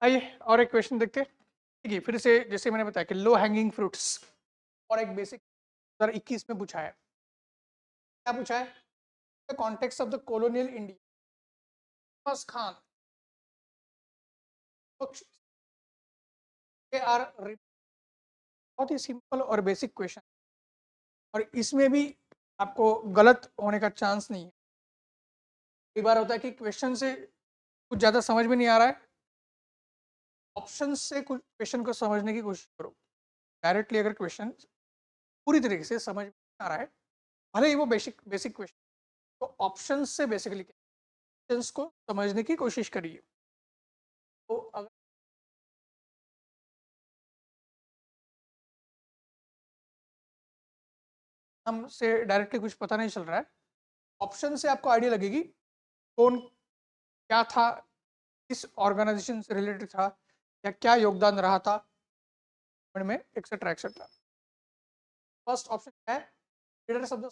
आइए और एक क्वेश्चन देखते हैं। देखिए फिर से जैसे मैंने बताया कि लो हैंगिंग फ्रूट्स और एक बेसिक 2021 में पूछा है। क्या पूछा है? The context of the colonial India first Khan के आर बहुत ही सिंपल और बेसिक क्वेश्चन और इसमें भी आपको गलत होने का चांस नहीं है। कई बार होता है कि क्वेश्चन से कुछ ज़्यादा समझ में नहीं आ रहा है, ऑप्शन से कुछ क्वेश्चन को समझने की कोशिश करो। डायरेक्टली अगर क्वेश्चन पूरी तरीके से समझ में नहीं आ रहा है, भले ही वो बेसिक बेसिक क्वेश्चन, तो ऑप्शन से बेसिकली क्वेश्चंस को समझने की कोशिश करिए। तो अगर हमसे डायरेक्टली कुछ पता नहीं चल रहा है, ऑप्शन से आपको आइडिया लगेगी कौन क्या था, किस ऑर्गेनाइजेशन से रिलेटेड था या क्या योगदान रहा था में, एक्सेट्रा एक्सेट्रा। फर्स्ट ऑप्शन क्या है? लीडर्स ऑफ द,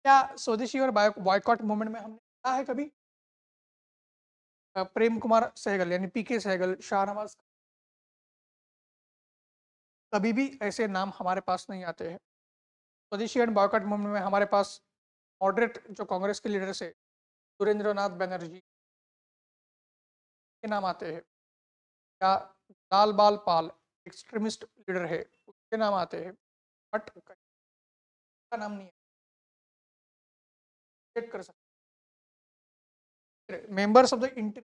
क्या स्वदेशी और बॉयकॉट मूवमेंट में हमने पढ़ा है कभी? प्रेम कुमार सहगल यानी पीके सहगल, शाहनवाज, कभी भी ऐसे नाम हमारे पास नहीं आते हैं। स्वदेशी एंड बॉयकॉट मूवमेंट में हमारे पास मॉडरेट जो कांग्रेस के लीडर्स है, सुरेंद्र नाथ बनर्जी के नाम आते हैं, या लाल बाल पाल एक्सट्रीमिस्ट लीडर है उसके नाम आते हैं, बट का नाम नहीं है। चेक कर सकते मेंबर्स ऑफ द इंटर,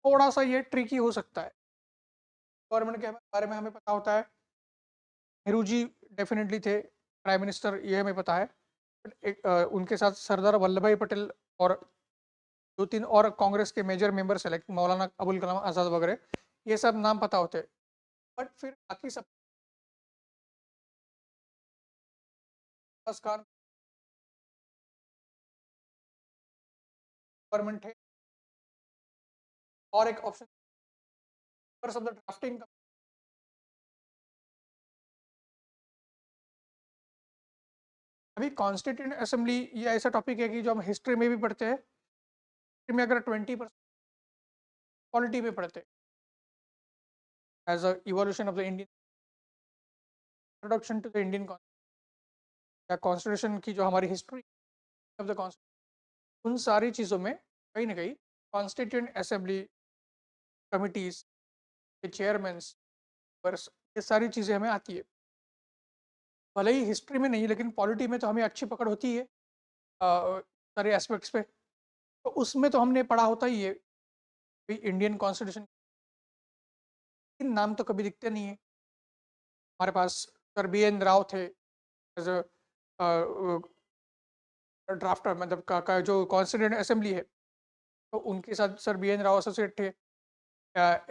थोड़ा सा ये ट्रिकी हो सकता है। गवर्नमेंट के बारे में हमें पता होता है, नेहरू जी डेफिनेटली थे प्राइम मिनिस्टर, ये हमें पता है। उनके साथ सरदार वल्लभ भाई पटेल और दो तीन और कांग्रेस के मेजर मेंबर्स है लाइक मौलाना अबुल कलाम आज़ाद वगैरह, ये सब नाम पता होते हैं। बट फिर बाकी सब खान गवर्नमेंट है। और एक ऑप्शन ऑफ द ड्राफ्टिंग, अभी कॉन्स्टिट्यूंट असेंबली ये ऐसा टॉपिक है कि जो हम हिस्ट्री में भी पढ़ते हैं। हिस्ट्री में अगर 20% पॉलिटी में पढ़ते हैं as a evolution of the Indian introduction to the Indian या कॉन्स्टिट्यूशन की जो हमारी हिस्ट्री ऑफ द कॉन्स्टिट्यूशन, उन सारी चीज़ों में कहीं ना कहीं कॉन्स्टिट्यूंट असेंबली कमिटीज के चेयरमैन, ये सारी चीज़ें हमें आती है। भले ही हिस्ट्री में नहीं लेकिन पॉलिटी में तो हमें अच्छी पकड़ होती है सारे एस्पेक्ट्स पे। तो उसमें तो हमने पढ़ा होता ही है इंडियन कॉन्स्टिट्यूशन के नाम तो कभी दिखते नहीं है। हमारे पास सर बी एन राव थे एज अ ड्राफ्टर, मतलब का जो कॉन्स्टिट्यूंट असेंबली है, तो उनके साथ sir B N Rao associate थे।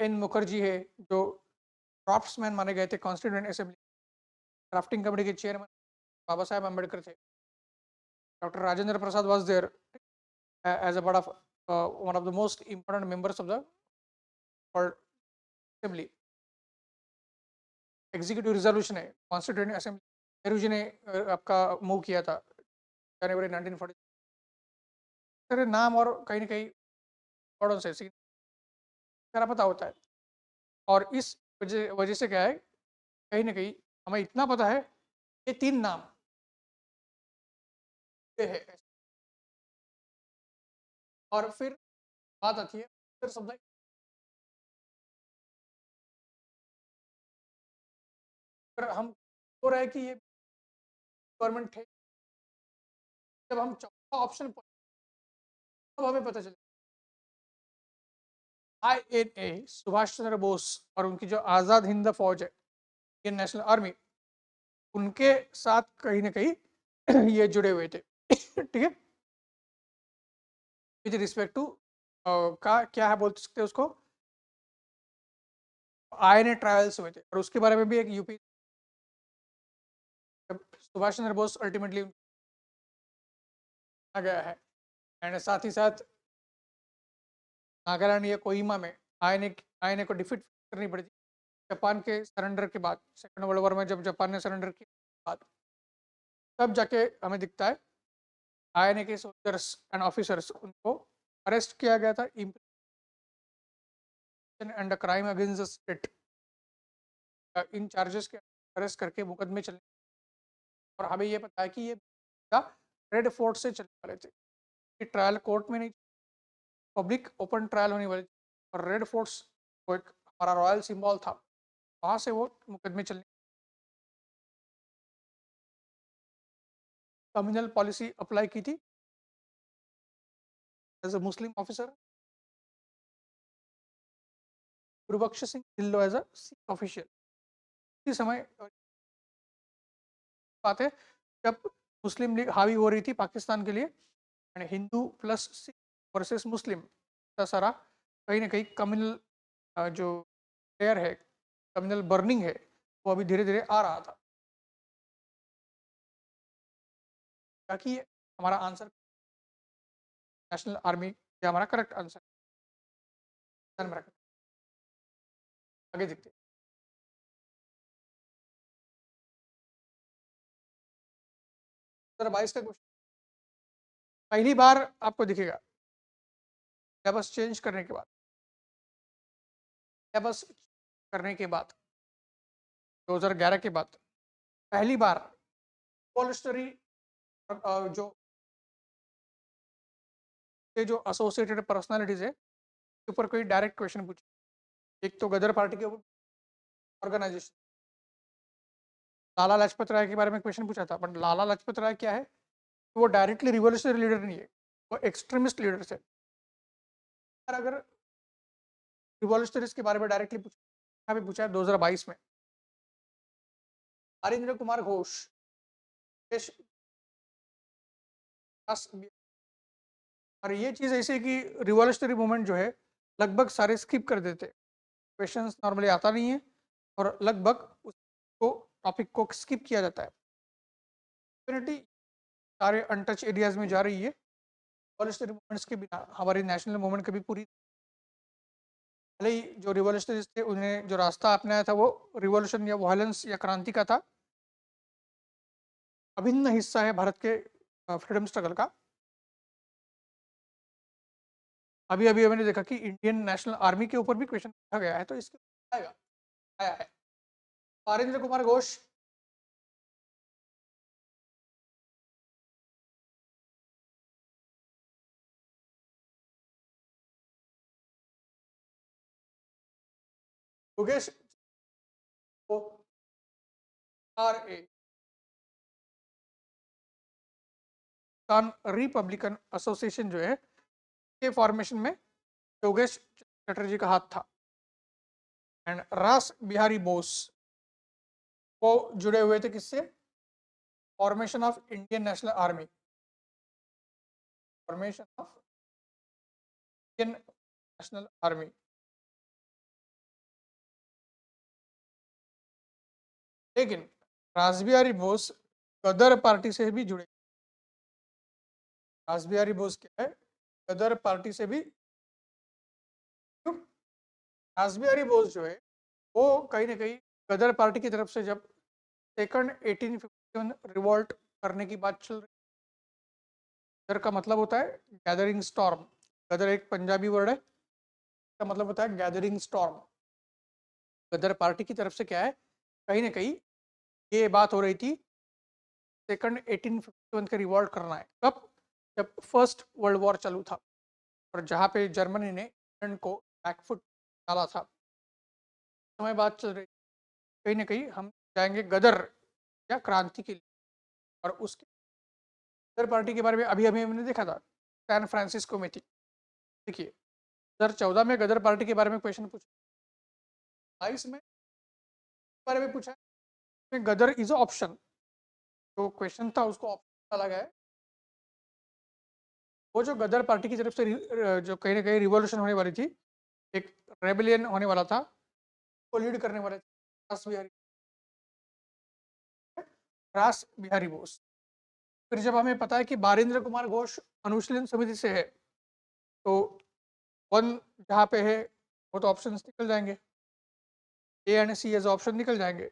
एन मुखर्जी है जो ड्राफ्ट्समैन माने गए थे कॉन्स्टिट्यूंट असेंबली, ड्राफ्टिंग कमेटी के चेयरमैन बाबा साहेब अम्बेडकर थे। Doctor Rajendra Prasad was there as a part of one of the most important members of the assembly. Executive resolution है कॉन्स्टिट्यूंट असेंबली, नेहरू जी ने आपका मूव किया था जनवरी 1940। तेरे नाम और कहीं ना कहीं बड़ों से सारा पता होता है। और इस वजह वजह से क्या है, कहीं ना कहीं हमें इतना पता है, ये तीन नाम ये है। और फिर बात आती है फिर शब्द, अगर हम हो रहा है कि ये गवर्नमेंट है, जब हम चौथा ऑप्शन तब हमें पता चले INA सुभाष चंद्र बोस और उनकी जो आज़ाद हिंद फौज है, इंडियन नेशनल आर्मी, उनके साथ कहीं ना कहीं ये जुड़े हुए थे। ठीक है, विद रिस्पेक्ट टू का क्या है बोल सकते हैं उसको, INA ट्रायल्स हुए थे और उसके बारे में भी एक यूपी सुभाष चंद्र बोस अल्टीमेटली आ गया है। एंड साथ ही साथ नागालैंड या कोहिमा में आईएनए को डिफीट करनी पड़ी थी जापान के सरेंडर के बाद, सेकेंड वर्ल्ड वॉर में जब जापान ने सरेंडर किया बाद, तब जाके हमें दिखता है आईएनए के सोल्जर्स एंड ऑफिसर्स उनको अरेस्ट किया गया था and crime against the state, in charges के अरेस्ट करके मुकदमे चलने, और हमें ये पता है कि ये रेड फोर्ट से चलने वाले थे, कि ट्रायल कोर्ट में नहीं, पब्लिक ओपन ट्रायल होने वाली थी, और रेड फोर्ट्स वो एक हमारा रॉयल सिंबल था, वहाँ से वो मुकदमे चलने। कम्युनल पॉलिसी अप्लाई की थी as a Muslim officer, Gurbaksh Singh Dhillon as a Sikh official. इसी समय बात है जब मुस्लिम लीग हावी हो रही थी पाकिस्तान के लिए, and Hindu plus Sikh versus Muslim, इतना सारा कहीं ना कहीं कम्युनल जो लेयर है, कम्युनल बर्निंग है, वो अभी धीरे धीरे आ रहा था। ताकि हमारा आंसर नेशनल आर्मी ये हमारा करेक्ट आंसर, ध्यान में रखें। आगे देखते हैं। 2022 का क्वेश्चन, पहली बार आपको दिखेगा सिलेबस चेंज करने के बाद, सिलेबस करने के बाद 2011 के बाद पहली बार रिवॉल्यूशनरी जो जो एसोसिएटेड पर्सनालिटीज है के ऊपर कोई डायरेक्ट क्वेश्चन पूछे। एक तो गदर पार्टी के ऑर्गेनाइजेशन, लाला लाजपत राय के बारे में क्वेश्चन पूछा था, बट लाला लाजपत राय क्या है, वो डायरेक्टली रिवॉल्यूशनरी लीडर नहीं है, वो एक्सट्रीमिस्ट लीडर है। अगर रिवॉल्यूशनरीज के बारे में डायरेक्टली पूछा, भी पूछा है 2022 में, हरिंद्र कुमार घोष, और ये चीज़ ऐसी है कि रिवॉल्यूशनरी मूवमेंट जो है लगभग सारे स्किप कर देते, क्वेश्चंस नॉर्मली आता नहीं है, और लगभग उसको टॉपिक को स्किप किया जाता है। डेफिनेटली सारे अनटच एरियाज में जा रही है, रिवॉल्यूशनरी मूवमेंट्स के बिना हमारी नेशनल मूवमेंट कभी पूरी, भले ही जो रिवॉल्यूशनरीज थे उन्हें जो रास्ता अपनाया था वो रिवॉल्यूशन या वायलेंस या क्रांति का था, अभिन्न हिस्सा है भारत के फ्रीडम स्ट्रगल का। अभी अभी मैंने देखा कि इंडियन नेशनल आर्मी के ऊपर भी क्वेश्चन पूछा गया है, तो इसके आएगा, आया है। Harindra Kumar Ghosh, Yogesh, R A Republican Association जो है के फॉर्मेशन में योगेश चटर्जी का हाथ था, एंड रास बिहारी बोस वो जुड़े हुए थे किससे, formation of Indian national army, formation of Indian national army. लेकिन रास बिहारी बोस गदर पार्टी से भी जुड़े, रास बिहारी बोस क्या है, गदर पार्टी से भी, रास बिहारी बोस जो है वो कहीं ना कहीं गदर पार्टी की तरफ से जब सेकंड 1851 रिवॉल्ट करने की बात चल रही, गदर का मतलब होता है गैदरिंग स्टॉर्म, गदर एक पंजाबी वर्ड है, इसका मतलब होता है गैदरिंग स्टॉर्म। गदर पार्टी की तरफ से क्या है, कहीं ना कहीं ये बात हो रही थी सेकंड 1851 का रिवॉल्ट करना है, कब, जब फर्स्ट वर्ल्ड वॉर चालू था, और जहाँ पे जर्मनी ने इंग्लैंड को बैकफुट डाला था, समय बात चल रही, कहीं ना कहीं हम जाएंगे गदर या क्रांति के लिए। और उसके गदर पार्टी के बारे में अभी अभी हमने देखा था, सैन फ्रांसिस्को में थी। देखिए 2014 में गदर पार्टी के बारे में क्वेश्चन पूछा, 22 में बारे में पूछा है, गदर इज ऑप्शन, जो क्वेश्चन था उसको ऑप्शन डाला गया है। वो जो गदर पार्टी की तरफ से जो कहीं ना कहीं रिवॉल्यूशन होने वाली थी, एक रेबेलियन होने वाला था, वो लीड करने वाले थे रास बिहारी, रास बिहारी बोस। फिर जब हमें पता है कि बारिंद्र कुमार घोष अनुशीलन समिति से है, तो वन जहाँ पे है वो तो ऑप्शन निकल जाएंगे, A and C as option निकल जाएंगे।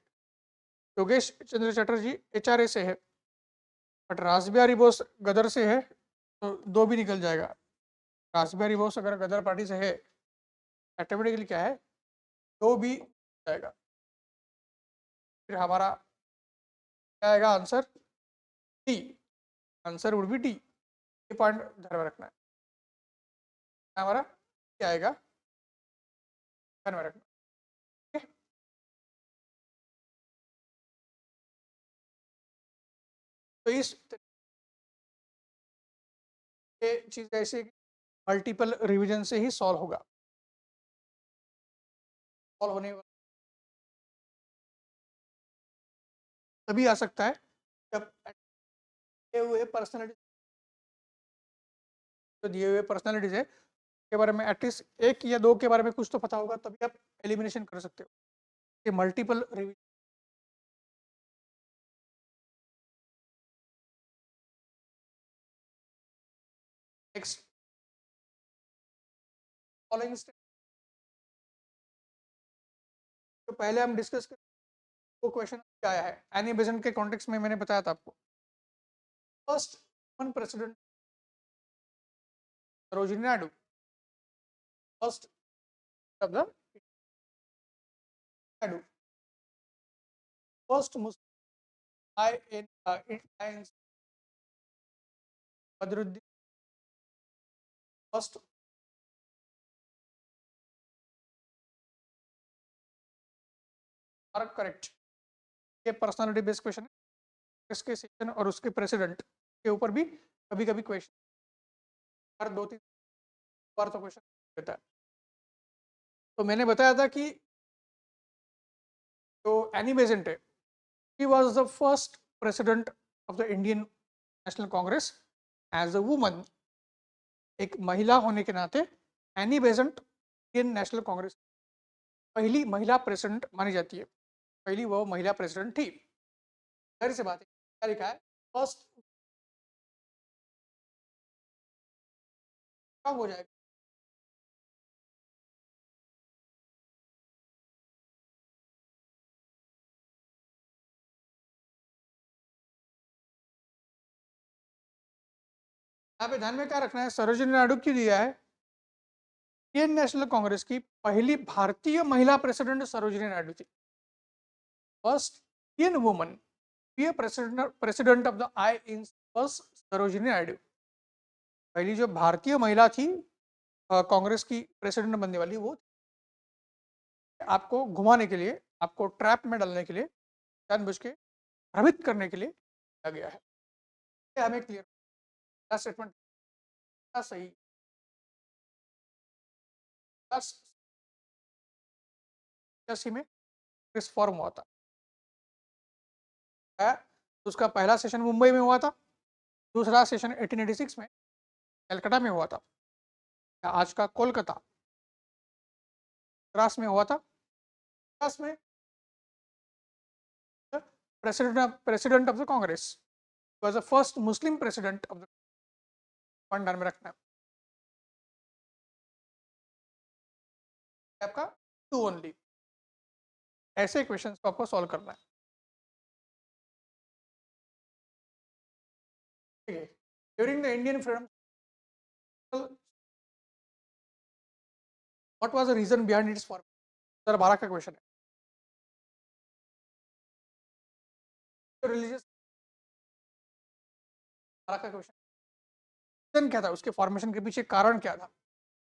योगेश चंद्र चटर्जी एचआरए से है, बट रास बिहारी बोस गदर से है, तो दो भी निकल जाएगा। रास्पबेरी बोस अगर गदर पार्टी से है, ऑटोमेटिकली क्या है, दो भी जाएगा। फिर हमारा क्या आएगा answer? D. Answer would be D. ये पॉइंट ध्यान में रखना है। हमारा क्या आएगा, ध्यान में रखना। ठीक है? तो इस ये चीज ऐसे मल्टीपल रिवीजन से ही सॉल्व होगा। सॉल्व होने तभी आ सकता है जब दिए हुए पर्सनैलिटी, जो दिए हुए पर्सनैलिटीज है के बारे में एटलीस्ट एक या दो के बारे में कुछ तो पता होगा, तभी आप एलिमिनेशन कर सकते हो। ये multiple revision. Next following step, तो पहले हम डिस्कस कर, वो क्वेश्चन क्या आया है एनी बेसेंट के कॉन्टेक्स्ट में, मैंने बताया था आपको। First one president Sarojini Naidu, first of the Naidu, first Muslim I in Badruddin, first are correct. ये पर्सनालिटी बेस्ड क्वेश्चन है। इसके सेक्शन और उसके प्रेसिडेंट के ऊपर भी कभी कभी क्वेश्चन, हर दो तीन बार तो क्वेश्चन देता है। तो मैंने बताया था कि जो एनी बेसेंट है, he was the first president of the Indian National Congress as a woman। एक महिला होने के नाते Annie Besant Indian national Congress पहली महिला प्रेसिडेंट मानी जाती है। पहली वो महिला प्रेसिडेंट थी। जाहिर सी बात है, क्या लिखा है, फर्स्ट कब हो जाएगा? यहाँ पे ध्यान में क्या रखना है, सरोजिनी नायडू क्यों दिया है? इंडियन नेशनल कांग्रेस की पहली भारतीय महिला प्रेसिडेंट सरोजिनी नायडू थी। First Indian woman president of the I N Sarojini Naidu. पहली जो भारतीय महिला थी कांग्रेस की प्रेसिडेंट बनने वाली, वो आपको घुमाने के लिए, आपको ट्रैप में डालने के लिए, जानबूझ के भ्रमित करने के लिए किया गया है। ये हमें क्लियर, क्या स्टेटमेंट क्या सही, बस इसी में इस फॉर्म हुआ था है। तो उसका पहला सेशन मुंबई में हुआ था, दूसरा सेशन 1886 में कलकत्ता में हुआ था, आज का कोलकाता, द्रास में हुआ था। द्रास में president of the Congress was the first Muslim president of the, ध्यान में रखना है आपका टू ओनली। ऐसे क्वेश्चंस को आपको सॉल्व करना है। ठीक है, during the Indian freedom, what was the reason behind its form? 2012 का क्वेश्चन है। रिलीजियस का क्वेश्चन, रीजन क्या था उसके फॉर्मेशन के पीछे, कारण क्या था?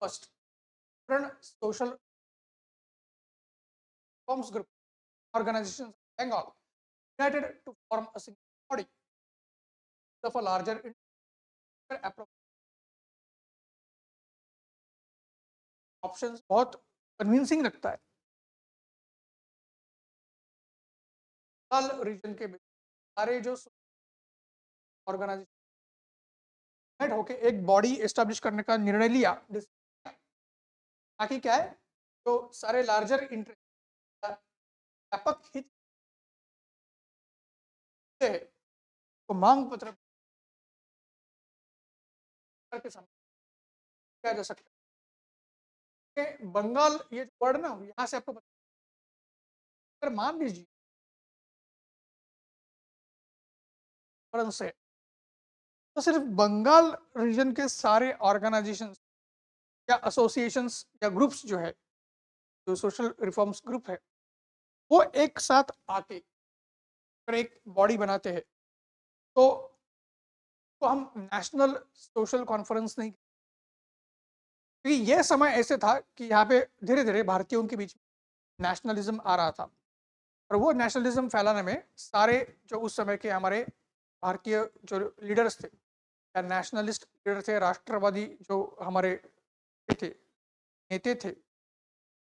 First, social reforms group organisation Bengal united to form a single body of a larger approach। Options बहुत कन्विंसिंग लगता है। बंगाल रीजन के सारे जो ऑर्गेनाइजेशन होके एक बॉडी एस्टेब्लिश करने का निर्णय लिया, ताकि क्या है, तो सारे लार्जर इंटरेस्ट, व्यापक हित से को मांग पत्र के सामने किया जा सकता है। बंगाल ये वर्ड ना, यहाँ से आपको अगर मान लीजिए से, तो सिर्फ बंगाल रीजन के सारे ऑर्गेनाइजेशन या एसोसिएशंस या ग्रुप्स जो है, जो सोशल रिफॉर्म्स ग्रुप है, वो एक साथ आके अगर एक बॉडी बनाते हैं तो हम नेशनल सोशल कॉन्फ्रेंस नहीं, क्योंकि ये समय ऐसे था कि यहाँ पे धीरे धीरे भारतीयों के बीच नेशनलिज्म आ रहा था, और वो नेशनलिज्म फैलाने में सारे जो उस समय के हमारे भारतीय जो लीडर्स थे या नेशनलिस्ट लीडर थे, राष्ट्रवादी जो हमारे थे नेता थे,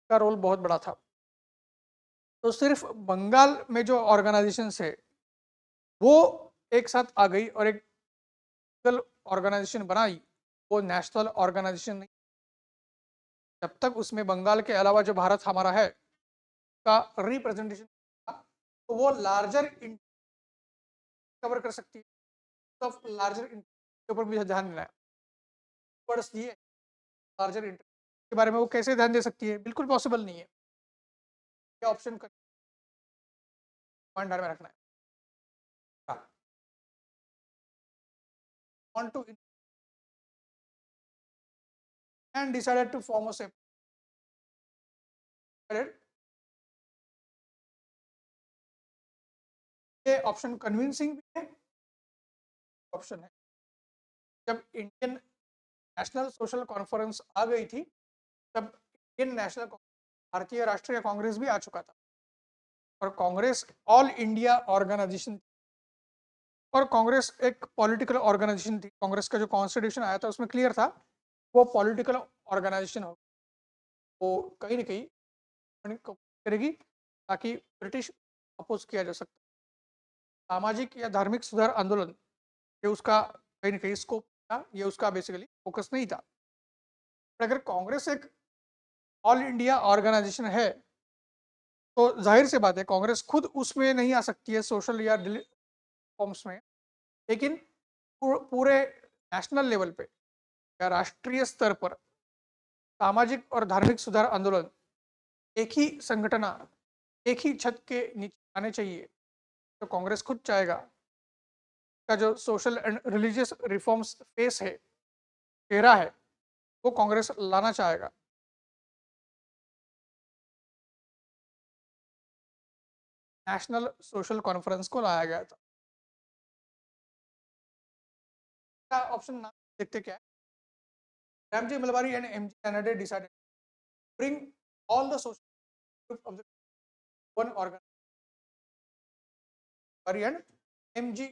का रोल बहुत बड़ा था। तो सिर्फ बंगाल में जो ऑर्गेनाइजेशन है वो एक साथ आ गई और एक ऑर्गेनाइजेशन बनाई, वो नेशनल ऑर्गेनाइजेशन नहीं। जब तक उसमें बंगाल के अलावा जो भारत हमारा है का रिप्रेजेंटेशन, तो वो लार्जर कवर कर सकती है। तो लार्जर के ऊपर भी ध्यान देना है। वर्ड्स दिए लार्जर इंटरेस्ट के बारे में, वो कैसे ध्यान दे सकती है? बिल्कुल पॉसिबल नहीं है। क्या ऑप्शन कर पॉइंट ध्यान में रखना है। Want to and decided to form a separate, ये ऑप्शन कन्विंसिंग भी है ऑप्शन है। जब इंडियन नेशनल सोशल कॉन्फ्रेंस आ गई थी तब इंडियन नेशनल भारतीय राष्ट्रीय कांग्रेस भी आ चुका था, और कांग्रेस ऑल इंडिया ऑर्गेनाइजेशन, और कांग्रेस एक पॉलिटिकल ऑर्गेनाइजेशन थी। कांग्रेस का जो कॉन्स्टिट्यूशन आया था उसमें क्लियर था वो पॉलिटिकल ऑर्गेनाइजेशन हो, वो कहीं ना कहीं करेगी ताकि ब्रिटिश अपोज किया जा सकता। सामाजिक या धार्मिक सुधार आंदोलन ये उसका कहीं ना कहीं स्कोप था, ये उसका बेसिकली फोकस नहीं था। पर अगर कांग्रेस एक ऑल इंडिया ऑर्गेनाइजेशन है तो जाहिर सी बात है कांग्रेस खुद उसमें नहीं आ सकती है सोशल या फॉर्म्स में, लेकिन पूरे नेशनल लेवल पे या राष्ट्रीय स्तर पर सामाजिक और धार्मिक सुधार आंदोलन एक ही संगठन, एक ही छत के नीचे आने चाहिए। तो कांग्रेस खुद चाहेगा का जो social and religious reforms face है, चेहरा है, वो कांग्रेस लाना चाहेगा। नेशनल सोशल कॉन्फ्रेंस को लाया गया था। ऑप्शन ना देखते क्या है। रामजी मलबारी एंड एमजी कैनेडे decided bring all the social group of the one organ and MG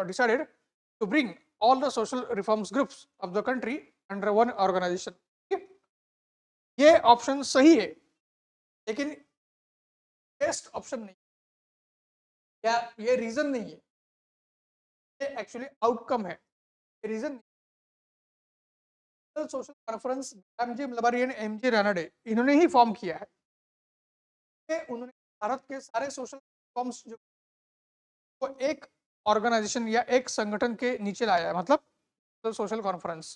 decided to bring all the social reforms groups of the country under one organization। ये ऑप्शन सही है, लेकिन बेस्ट ऑप्शन नहीं, या ये reason नहीं है, ये एक्चुअली आउटकम है, ये रीजन नहीं। Social conference MG Malabari and MG Ranade इन्होंने ही फॉर्म किया है। उन्होंने भारत के सारे सोशल रिफॉर्म्स जो वो एक ऑर्गेनाइजेशन या एक संगठन के नीचे लाया है, मतलब तो सोशल कॉन्फ्रेंस।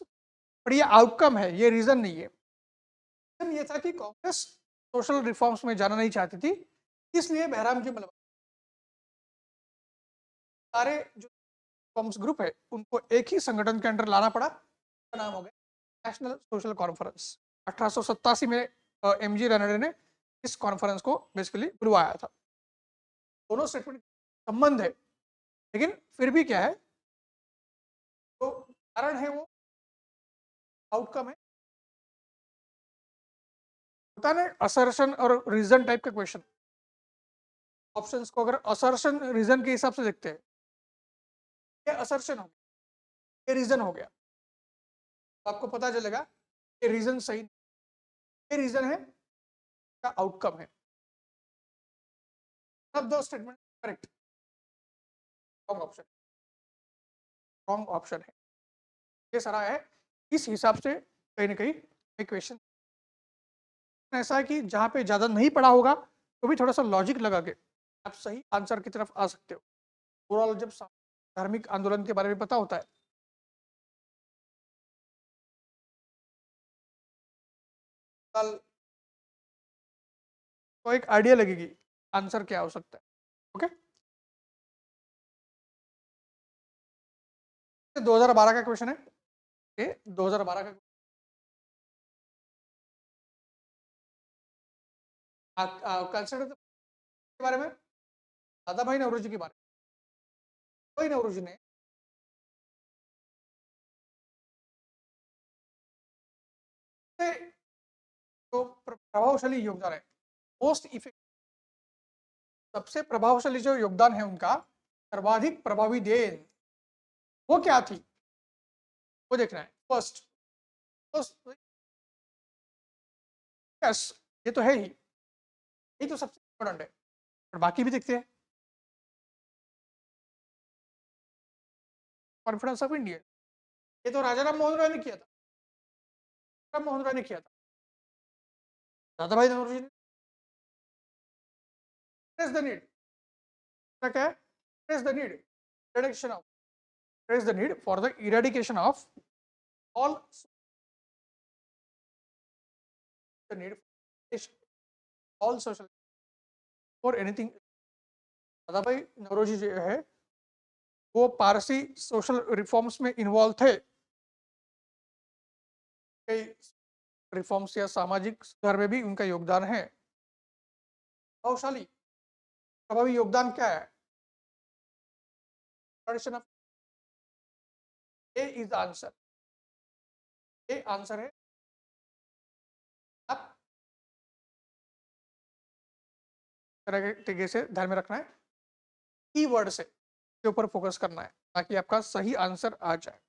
पर ये आउटकम है, ये रीजन नहीं है। रीजन ये था कि कांग्रेस सोशल रिफॉर्म्स में जाना नहीं चाहती थी, इसलिए बहराम जी मलबारी सारे जो रिफॉर्म्स ग्रुप है उनको एक ही संगठन के अंदर लाना पड़ा। का नाम हो गया नेशनल सोशल कॉन्फ्रेंस। 1887 में एमजी रनडे ने इस कॉन्फ्रेंस को बेसिकली बुलवाया था। दोनों स्टेटमेंट संबंध है, लेकिन फिर भी क्या है, तो कारण है वो आउटकम है। होता है असर्शन और रीजन टाइप का क्वेश्चन। ऑप्शंस को अगर असर्शन रीजन के हिसाब से देखते हैं, ये असर्शन हो गया, ये रीजन हो गया, तो आपको पता चलेगा ये रीजन सही, ये रीजन है का आउटकम है। अब दो statement correct, wrong option, wrong option है। ये सारा है इस हिसाब से कहीं ना कहीं इक्वेशन ऐसा है कि जहाँ पे ज़्यादा नहीं पढ़ा होगा तो भी थोड़ा सा लॉजिक लगा के आप सही आंसर की तरफ आ सकते हो। ओवरऑल जब धार्मिक आंदोलन के बारे में पता होता है कल, तो एक आइडिया लगेगी आंसर क्या हो सकता है। ओके, 2012 का क्वेश्चन है, ये 2012 का कंसिडर के बारे में, दादाभाई नौरोजी के बारे में। भाई नौरोजी ने जो प्रभावशाली योगदान है, मोस्ट इफेक्टिव, सबसे प्रभावशाली जो योगदान है उनका, सर्वाधिक प्रभावी देन, वो क्या थी, वो देखना है। फर्स्ट, फर्स्ट, यस, ये तो है ही, ये तो सबसे इम्पोर्टेंट है, और बाकी भी देखते हैं। कॉन्फिडेंस ऑफ इंडिया, ये तो राजा राम मोहन राय ने किया था, राम मोहन राय ने किया था। दादा भाई नौरोजी ने ट्रेस द नीड, क्या है, trace the need, eradication of, trace the need for the eradication of all, the need all social for anything. दादा भाई नौरोजी जो है वो पारसी सोशल रिफॉर्म्स में इन्वॉल्व थे, कई रिफॉर्म्स या सामाजिक सुधार में भी उनका योगदान है। प्रभावशाली प्रभावी योगदान क्या है, tradition of, A is the answer, A answer है। आप तरीके से ध्यान में रखना है, कीवर्ड से के ऊपर फोकस करना है ताकि आपका सही आंसर आ जाए।